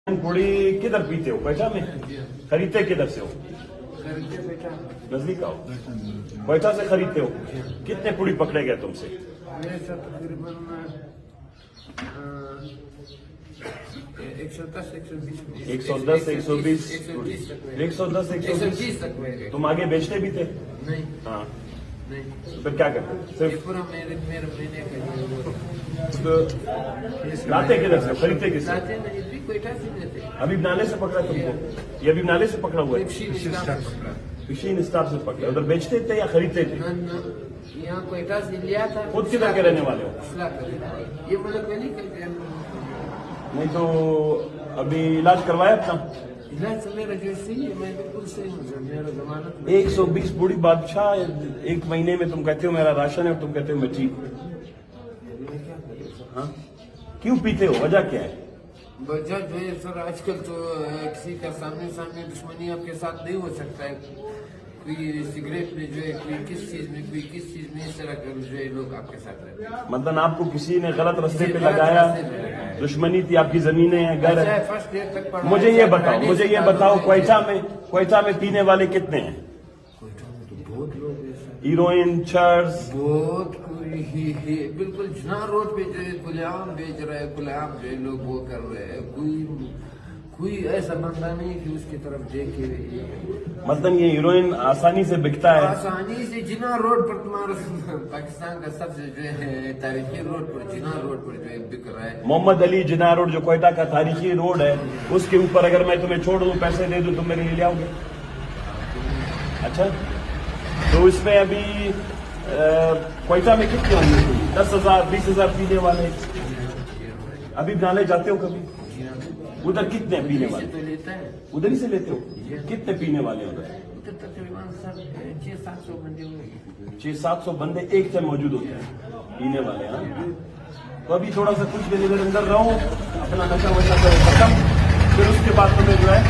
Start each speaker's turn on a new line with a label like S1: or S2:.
S1: पूड़ी किधर पीते हो? क्वेटा में? खरीदते किधर से हो? नजदीक आओ। क्वेटा से खरीदते हो? कितने पूड़ी पकड़े गए तुमसे?
S2: मेरे साथ तकरीबन 110 120 120 तक हुए।
S1: तुम आगे बेचते भी थे?
S2: नहीं
S1: हाँ,
S2: नहीं,
S1: तो फिर क्या करते?
S2: ये
S1: सिर्फ
S2: पूरा मेरे महीने का
S1: तो लाते किधर से? खरीदते किससे?
S2: लाते नहीं भी कोयटा से लेते।
S1: अभी नाले से पकड़ा तुमको? ये अभी नाले से पकड़ा हुआ है? फिशिंग स्टाफ से पकड़ा। उधर बेचते थे या खरीदते थे?
S2: यहाँ कोयटा से लिया था।
S1: खुद किधर के रहने वाले हो?
S2: ये मतलब पहले
S1: नहीं तो अभी इलाज करवाया अपना?
S2: इलाज से मेरा जो सही है, मैं बिल्कुल सही हूँ सर। मेरा जमानत
S1: 120 बूढ़ी बादशाह, एक महीने में तुम कहते हो मेरा राशन है और तुम कहते हो मैं ठीक। हाँ, क्यों पीते हो? वजह क्या है?
S2: वजह जो है सर, आजकल तो किसी का सामने दुश्मनी आपके साथ नहीं हो सकता है। कोई सिगरेट में जो है, कोई किस चीज में इस तरह का जो है लोग आपके साथ रहते हैं।
S1: मतलब आपको किसी ने गलत रास्ते पे लगाया, दुश्मनी थी, आपकी जमीनें हैं, घर है।
S2: फर्स्ट ईयर तक पढ़ा।
S1: मुझे ये बताओ क्वेटा में पीने वाले कितने हैं?
S2: कोयटा में तो बहुत लोग हैं सर।
S1: हीरोइन, चर्च,
S2: बहुत कोई बिल्कुल जना रोड पे जो है गुलाम बेच रहे हैं, गुलाम जो है लोग वो कर रहे हैं। कोई ऐसा बंदा नहीं कि उसकी तरफ देखे।
S1: मतलब ये हीरोइन आसानी से बिकता है?
S2: आसानी से जिना रोड पर तुम्हारा पाकिस्तान का सबसे जो है तारीखी रोड पर, जिना रोड पर जो है बिक रहा है।
S1: मोहम्मद अली जिना रोड जो क्वेटा का तारीखी रोड है, उसके ऊपर अगर मैं तुम्हें छोड़ दूं, पैसे दे दूं, तुम मेरे लिए ले आओगे? अच्छा, तो इसमें अभी क्वेटा में कितने होंगे? 10,000 20,000 पीने वाले। अभी नाले जाते हो कभी? उधर कितने पीने वाले?
S2: तो लेता है
S1: उधर ही से लेते हो? कितने पीने वाले उधर?
S2: तकरीबन सर 600-700 बंदे होंगे।
S1: 600-700 बंदे एक से मौजूद होते हैं पीने वाले। हाँ, तो अभी थोड़ा सा कुछ देर इधर अंदर रहो, अपना नशा वशा करो खत्म, फिर उसके बाद तुम्हें जो है